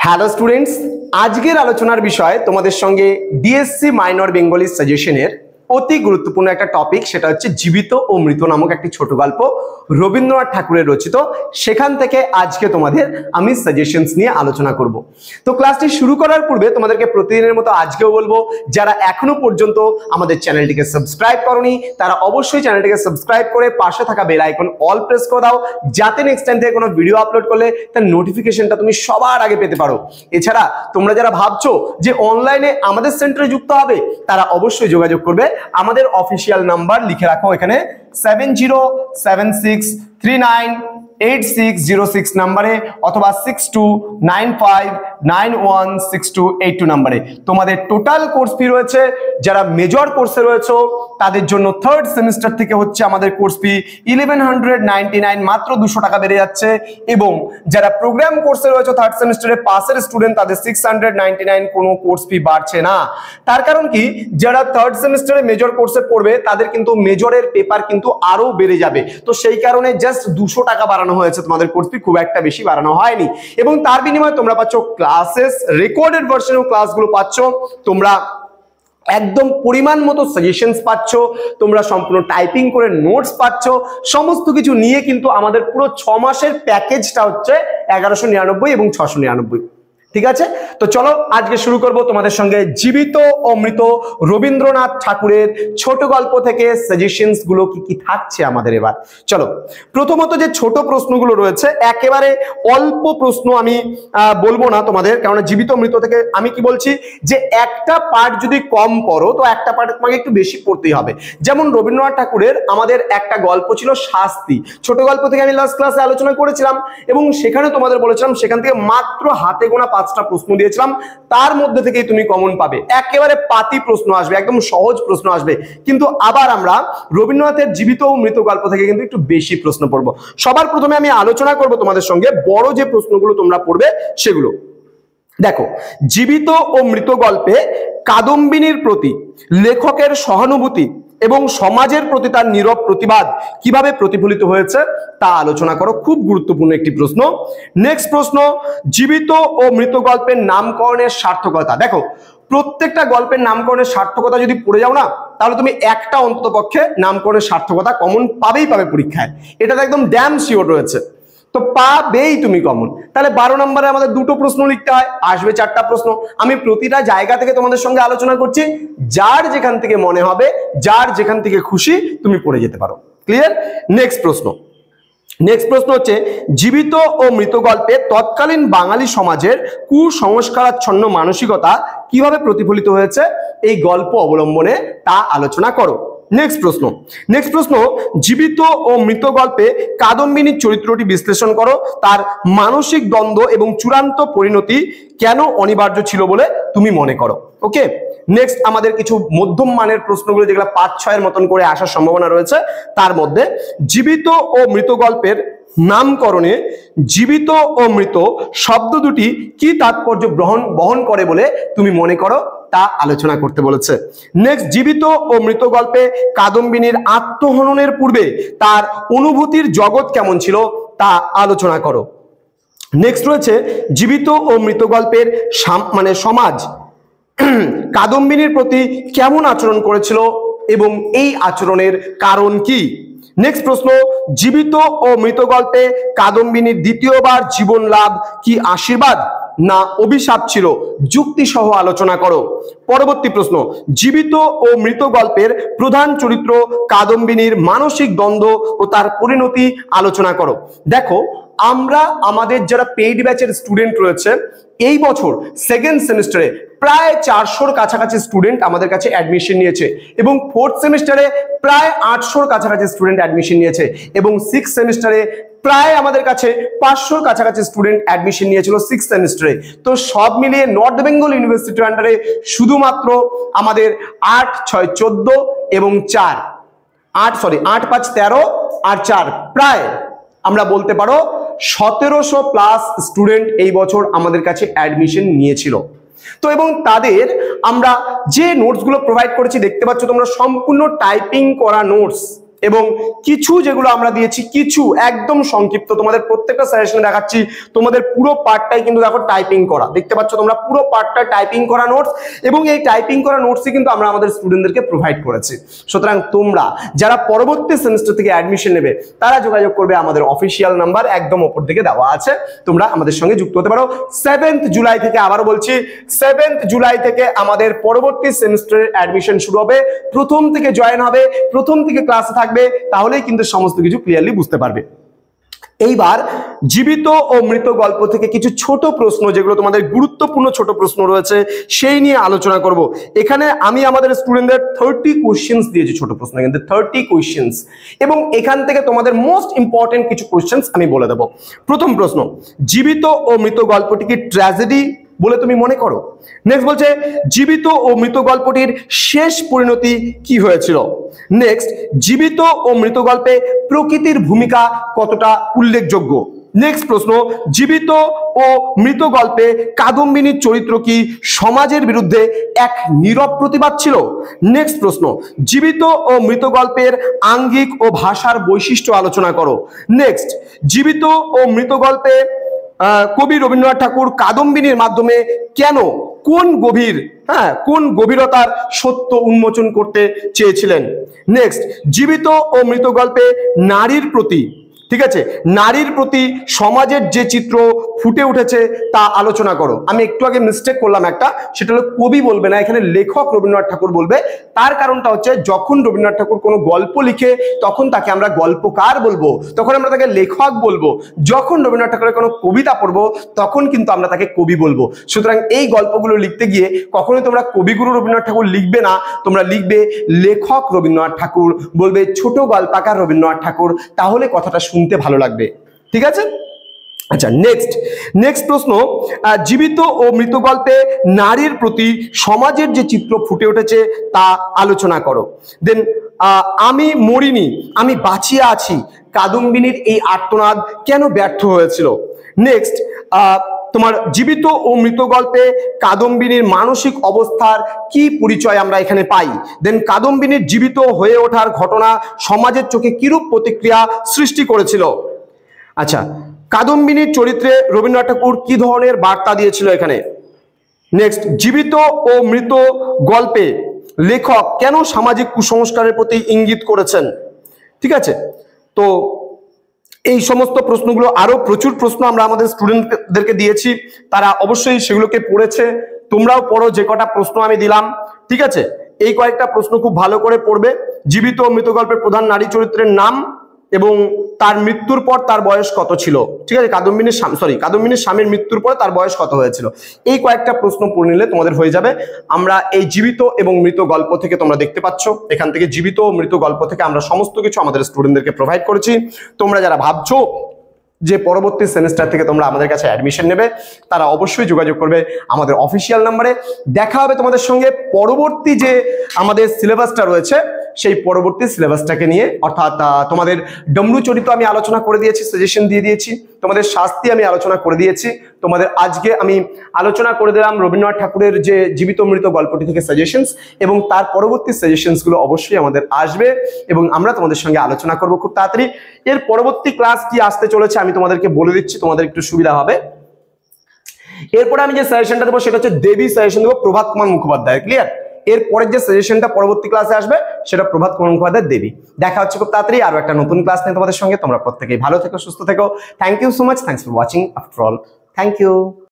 Hello students, আজকের আলোচনার বিষয় তোমাদের সঙ্গে ডিএসসি মাইনর বেঙ্গলি সাজেশনের অতি গুরুত্বপূর্ণ একটা টপিক, সেটা হচ্ছে জীবিত ও মৃত নামক একটি ছোট গল্প রবীন্দ্রনাথ ঠাকুরের রচিত। সেখান থেকে আজকে তোমাদের আমি সাজেশনস নিয়ে আলোচনা করব। তো ক্লাসটি শুরু করার পূর্বে তোমাদেরকে প্রতিদিনের মতো আজকেও বলবো, যারা এখনো পর্যন্ত আমাদের চ্যানেলটিকে সাবস্ক্রাইব করনি তারা অবশ্যই চ্যানেলটিকে সাবস্ক্রাইব করে পাশে থাকা বেল আইকন অল প্রেস করে দাও, যাতে নেক্সট টাইম থেকে কোনো ভিডিও আপলোড করলে তার নোটিফিকেশনটা তুমি সবার আগে পেতে পারো। এছাড়া তোমরা যারা ভাবছো যে অনলাইনে আমাদের সেন্টারে যুক্ত হবে, তারা অবশ্যই যোগাযোগ করবে। আমাদের অফিসিয়াল নাম্বার লিখে রাখো এখানে 7076398606 নাম্বারে অথবা 6295916282 নাম্বারে। তোমাদের টোটাল কোর্স ফি রয়েছে, যারা মেজর কোর্সে রয়েছে তাদের জন্য থার্ড সেমিস্টার থেকে হচ্ছে আমাদের কোর্স ফি 1199, মাত্র 200 টাকা বেড়ে যাচ্ছে। এবং যারা প্রোগ্রাম কোর্সে রয়েছে থার্ড সেমিস্টারে পাসের স্টুডেন্ট, তাদের 699, কোনো কোর্স ফি বাড়ছে না। তার কারণ কি, যারা থার্ড সেমিস্টারে মেজর কোর্সে পড়বে তাদের কিন্তু মেজরের পেপার কিন্তু আরো বেড়ে যাবে। তো সেই কারণে জাস্ট 200 টাকা বাড়ানো হয়েছে, তোমাদের কোর্স ফি খুব একটা বেশি বাড়ানো হয়নি। এবং তার বিনিময়ে তোমরা পাচ্ছ ক্লাসেস, রেকর্ডেড ভার্সন অফ ক্লাসগুলো পাচ্ছ, তোমরা একদম পরিমাণ মতো সাজেশনস পাচ্ছ, তোমরা সম্পূর্ণ টাইপিং করে নোটস পাচ্ছ। সমস্ত কিছু নিয়ে কিন্তু আমাদের পুরো 6 মাসের প্যাকেজটা হচ্ছে 1199 এবং 699। ঠিক আছে, তো চলো আজকে শুরু করব তোমাদের সঙ্গে জীবিত ও মৃত রবীন্দ্রনাথ ঠাকুরের ছোট গল্প থেকে সাজেশনস গুলো কি কি থাকছে আমাদের। এবার চলো, প্রথমত যে ছোট প্রশ্নগুলো রয়েছে, একেবারে অল্প প্রশ্ন, আমি বলবো না তোমাদের, কারণ জীবিত মৃত থেকে আমি কি বলছি যে একটা পার্ট যদি কম পড়ো তো একটা পার্ট তোমাকে একটু বেশি পড়তেই হবে। যেমন রবীন্দ্রনাথ ঠাকুরের আমাদের একটা গল্প ছিল শাস্তি, ছোট গল্প থেকে আমি লাস্ট ক্লাসে আলোচনা করেছিলাম এবং সেখানে তোমাদের বলেছিলাম সেখান থেকে মাত্র হাতে গোনা 5টা প্রশ্ন দিয়েছিলাম, তার মধ্যে থেকেই তুমি কমন পাবে। একেবারে পাতি প্রশ্ন আসবে, একদম সহজ প্রশ্ন আসবে। কিন্তু আবার আমরা রবীন্দ্রনাথের জীবিত ও মৃত গল্প থেকে কিন্তু একটু বেশি প্রশ্ন পড়বো। সবার প্রথমে আমি আলোচনা করব তোমাদের সঙ্গে বড় যে প্রশ্নগুলো তোমরা পড়বে সেগুলো। দেখো, জীবিত ও মৃত গল্পে কাদম্বিনীর প্রতি লেখকের সহানুভূতি এবং সমাজের প্রতি তার নীরব প্রতিবাদ কিভাবে প্রতিফলিত হয়েছে তা আলোচনা করো। খুব গুরুত্বপূর্ণ একটি প্রশ্ন। নেক্সট প্রশ্ন, জীবিত ও মৃত গল্পের নামকরণের সার্থকতা। দেখো, প্রত্যেকটা গল্পের নামকরণের সার্থকতা যদি পড়ে যাও না, তাহলে তুমি একটা অন্ততপক্ষে নামকরণের সার্থকতা কমন পাবে পরীক্ষায়, এটা তো একদম ড্যাম শিওর রয়েছে। তো পাবেই তুমি কমন। তাহলে 12 নম্বরে আমাদের 2টো প্রশ্ন লিখতে হয়, আসবে 4টা প্রশ্ন। আমি প্রতিটা জায়গা থেকে তোমাদের সঙ্গে আলোচনা করছি, যার যেখান থেকে মনে হবে, যার যেখান থেকে খুশি তুমি পড়ে যেতে পারো। ক্লিয়ার? নেক্সট প্রশ্ন হচ্ছে, জীবিত ও মৃত গল্পে তৎকালীন বাঙালি সমাজের কুসংস্কারাচ্ছন্ন মানসিকতা কিভাবে প্রতিফলিত হয়েছে এই গল্প অবলম্বনে তা আলোচনা করো। নেক্সট প্রশ্ন, জীবিত ও মৃত গল্পে কাদম্বিনীর চরিত্রটি বিশ্লেষণ করো, তার মানসিক দ্বন্দ্ব এবং চূড়ান্ত পরিণতি কেন অনিবার্য ছিল বলে তুমি মনে করো। ওকে, নেক্সট আমাদের কিছু মধ্যম মানের প্রশ্নগুলো, যেগুলো 5-6 মতন করে আসার সম্ভাবনা রয়েছে। তার মধ্যে জীবিত ও মৃত গল্পের নামকরণে জীবিত ও মৃত শব্দ দুটি কি তাৎপর্য বহন করে বলে তুমি মনে করো তা আলোচনা করতে বলেছে। নেক্সট, জীবিত ও মৃত গল্পে কাদম্বিনীর আত্মহননের পূর্বে তার অনুভূতির জগৎ কেমন ছিল তা আলোচনা করো। নেক্সট রয়েছে, জীবিত ও মৃত গল্পের সমাজ কাদম্বিনীর প্রতি কেমন আচরণ করেছিল এবং এই আচরণের কারণ কি। নেক্সট প্রশ্ন, জীবিত ও মৃত গল্পে কাদম্বিনীর দ্বিতীয়বার জীবন লাভ কি আশীর্বাদ না অভিশাপ ছিল, যুক্তি সহ আলোচনা করো। পরবর্তী প্রশ্ন, জীবিত ও মৃত গল্পের প্রধান চরিত্র কাদম্বিনীর মানসিক দ্বন্দ্ব ও তার পরিণতি আলোচনা করো। দেখো, আমরা আমাদের যারা পেইড ব্যাচের স্টুডেন্ট রয়েছে, এই বছর সেকেন্ড সেমিস্টারে প্রায় 400-র কাছাকাছি স্টুডেন্ট আমাদের কাছে অ্যাডমিশন নিয়েছে এবং ফোর্থ সেমিস্টারে প্রায় 800-র কাছাকাছি স্টুডেন্ট অ্যাডমিশন নিয়েছে এবং সিক্স সেমিস্টারে প্রায় আমাদের কাছে 500-র কাছাকাছি স্টুডেন্ট অ্যাডমিশন নিয়েছিল সিক্স সেমিস্টারে। তো সব মিলিয়ে নর্থ বেঙ্গল ইউনিভার্সিটির আন্ডারে শুধুমাত্র আমাদের 8, 6, 14 এবং 4, 8 5 13 আর 4, প্রায় আমরা বলতে পারো 1700 প্লাস স্টুডেন্ট এই বছর আমাদের কাছে অ্যাডমিশন নিয়েছিল। তো এবং তাদের আমরা যে নোটসগুলো প্রোভাইড করেছি দেখতে পাচ্ছ তোমরা, সম্পূর্ণ টাইপিং করা নোটস এবং কিছু যেগুলো আমরা দিয়েছি কিছু একদম সংক্ষিপ্ত, তোমাদের প্রত্যেকটা সাজেশনে দেখাচ্ছি তোমাদের পুরো পার্টটাই কিন্তু দেখো টাইপিং করা, দেখতে পাচ্ছ তোমরা পুরো পার্টটা টাইপিং করা নোটস, এবং এই টাইপিং করা নোটসই কিন্তু আমরা আমাদের স্টুডেন্টদেরকে প্রোভাইড করেছি। সুতরাং তোমরা যারা পরবর্তী সেমিস্টার থেকে অ্যাডমিশন নেবে তারা যোগাযোগ করবে, আমাদের অফিসিয়াল নাম্বার একদম উপর দিকে দেওয়া আছে, তোমরা আমাদের সঙ্গে যুক্ত হতে পারো। 7th জুলাই থেকে, আবারও বলছি 7th জুলাই থেকে আমাদের পরবর্তী সেমিস্টারের অ্যাডমিশন শুরু হবে, প্রথম থেকে জয়েন হবে, প্রথম থেকে ক্লাসে থাকবে, তাহলেই কিন্তু সমস্ত কিছু ক্লিয়ারলি বুঝতে পারবে। এইবার জীবিত ও মৃত গল্প থেকে কিছু ছোট প্রশ্ন, যেগুলো তোমাদের গুরুত্বপূর্ণ ছোট প্রশ্ন রয়েছে, সেই নিয়ে আলোচনা করব। এখানে আমি আমাদের স্টুডেন্টদের 30 কোশ্চেন্স দিয়েছি, ছোট প্রশ্ন কিন্তু 30 কোশ্চেন্স, এবং এখান থেকে তোমাদের মোস্ট ইম্পর্টেন্ট কিছু কোশ্চেন্স আমি বলে দেব। প্রথম প্রশ্ন, জীবিত ও মৃত গল্পটি কি ট্র্যাজেডি বলে তুমি মনে করো? নেক্সট বলছে জীবিত ও মৃত গল্পটির শেষ পরিণতি কি হয়েছিল? নেক্সট, জীবিত ও মৃত গল্পে প্রকৃতির ভূমিকা কতটা উল্লেখযোগ্য? নেক্সট প্রশ্ন, জীবিত ও মৃত গল্পে কাদম্বিনীর চরিত্র কি সমাজের বিরুদ্ধে এক নীরব প্রতিবাদ ছিল? নেক্সট প্রশ্ন, জীবিত ও মৃত গল্পের আঙ্গিক ও ভাষার বৈশিষ্ট্য আলোচনা করো। নেক্সট, জীবিত ও মৃত গল্পে কবি রবীন্দ্রনাথ ঠাকুর কাদম্বিনীর মাধ্যমে কেন কোন গভীরতার সত্য উন্মোচন করতে চেয়েছিলেন? নেক্সট, জীবিত ও মৃত গল্পে নারীর প্রতি, ঠিক আছে, নারীর প্রতি সমাজের যে চিত্র ফুটে উঠেছে তা আলোচনা করো। আমি একটু আগে মিস্টেক করলাম একটা, সেটা হলো কবি বলবে না, এখানে লেখক রবীন্দ্রনাথ ঠাকুর বলবে। তার কারণটা হচ্ছে যখন রবীন্দ্রনাথ ঠাকুর কোনো গল্প লিখে তখন তাকে আমরা গল্পকার বলবো, তখন আমরা তাকে লেখক বলবো। যখন রবীন্দ্রনাথ ঠাকুরের কোনো কবিতা পড়বো তখন কিন্তু আমরা তাকে কবি বলবো। সুতরাং এই গল্পগুলো লিখতে গিয়ে কখনোই তোমরা কবিগুরু রবীন্দ্রনাথ ঠাকুর লিখবে না, তোমরা লিখবে লেখক রবীন্দ্রনাথ ঠাকুর, বলবে ছোট গল্পকার রবীন্দ্রনাথ ঠাকুর, তাহলে কথাটা শুনতে ভালো লাগবে। ঠিক আছে? আচ্ছা, নেক্সট প্রশ্ন, জীবিত ও মৃত গল্পে নারীর প্রতি সমাজের যে চিত্র ফুটে উঠেছে তা আলোচনা করো। দেন, আমি মরিনি, আমি বাঁচিয়ে আছি, কাদম্বিনীর এই আর্তনাদ কেন ব্যর্থ হয়েছিল? নেক্সট, তোমার জীবিত ও মৃত গল্পে কাদম্বিনীর মানসিক অবস্থার কি পরিচয় আমরা এখানে পাই? দেন, কাদম্বিনীর জীবিত হয়ে ওঠার ঘটনা সমাজের চোখে কিরূপ প্রতিক্রিয়া সৃষ্টি করেছিল? আচ্ছা, কাদম্বিনীর চরিত্রে রবীন্দ্রনাথ ঠাকুর কি ধরনের বার্তা দিয়েছিল এখানে? নেক্সট, জীবিত ও মৃত গল্পে লেখক কেন সামাজিক কুসংস্কারের প্রতি ইঙ্গিত করেছেন? ঠিক আছে, তো এই সমস্ত প্রশ্নগুলো, আরো প্রচুর প্রশ্ন আমরা আমাদের স্টুডেন্টদেরকে দিয়েছি, তারা অবশ্যই সেগুলোকে পড়েছে। তোমরাও পড়ো যে কটা প্রশ্ন আমি দিলাম। ঠিক আছে, এই কয়েকটা প্রশ্ন খুব ভালো করে পড়বে। জীবিত ও মৃত গল্পের প্রধান নারী চরিত্রের নাম এবং তার মৃত্যুর পর তার বয়স কত ছিল। ঠিক আছে, কাদম্বিনীর স্বামীর মৃত্যুর পরে তার বয়স কত হয়েছিল, এই কয়েকটা প্রশ্ন পড়ে নিলে তোমাদের হয়ে যাবে। আমরা এই জীবিত এবং মৃত গল্প থেকে, তোমরা দেখতে পাচ্ছ এখান থেকে জীবিত ও মৃত গল্প থেকে আমরা সমস্ত কিছু আমাদের স্টুডেন্টদেরকে প্রোভাইড করেছি। তোমরা যারা ভাবছো যে পরবর্তী সেমিস্টার থেকে তোমরা আমাদের কাছে অ্যাডমিশন নেবে, তারা অবশ্যই যোগাযোগ করবে আমাদের অফিসিয়াল নাম্বারে। দেখা হবে তোমাদের সঙ্গে পরবর্তী যে আমাদের সিলেবাসটা রয়েছে সেই পরবর্তী সিলেবাসটাকে নিয়ে, অর্থাৎ তোমাদের ডমরু চরিত্র আমি আলোচনা করে দিয়েছি, সাজেশন দিয়ে দিয়েছি, তোমাদের শাস্তি আমি আলোচনা করে দিয়েছি, তোমাদের আজকে আমি আলোচনা করে দিলাম রবীন্দ্রনাথ ঠাকুরের যে জীবিত মৃত গল্পটি থেকে সাজেশনস, এবং তার পরবর্তী সাজেশনসগুলো অবশ্যই আমাদের আসবে এবং আমরা তোমাদের সঙ্গে আলোচনা করব খুব তাড়াতাড়ি। এর পরবর্তী ক্লাস কি আসতে চলেছে আমি তোমাদেরকে বলে দিচ্ছি, তোমাদের একটু সুবিধা হবে। এরপরে আমি যে সাজেশনটা দেবো সেটা হচ্ছে দেবী সাজেশন দেবো, প্রভাত কুমার মুখোপাধ্যায়। ক্লিয়ার? এর পরের যে সাজেশনটা পরবর্তী ক্লাসে আসবে সেটা প্রভাত কুমার মুখোপাধ্যায় দেবী। দেখা হচ্ছে খুব তাড়াতাড়ি আরো একটা নতুন ক্লাস নিয়ে তোমাদের সঙ্গে। তোমরা প্রত্যেকেই ভালো থেকো, সুস্থ থেকো। Thank you so much, thanks for watching after all, thank you.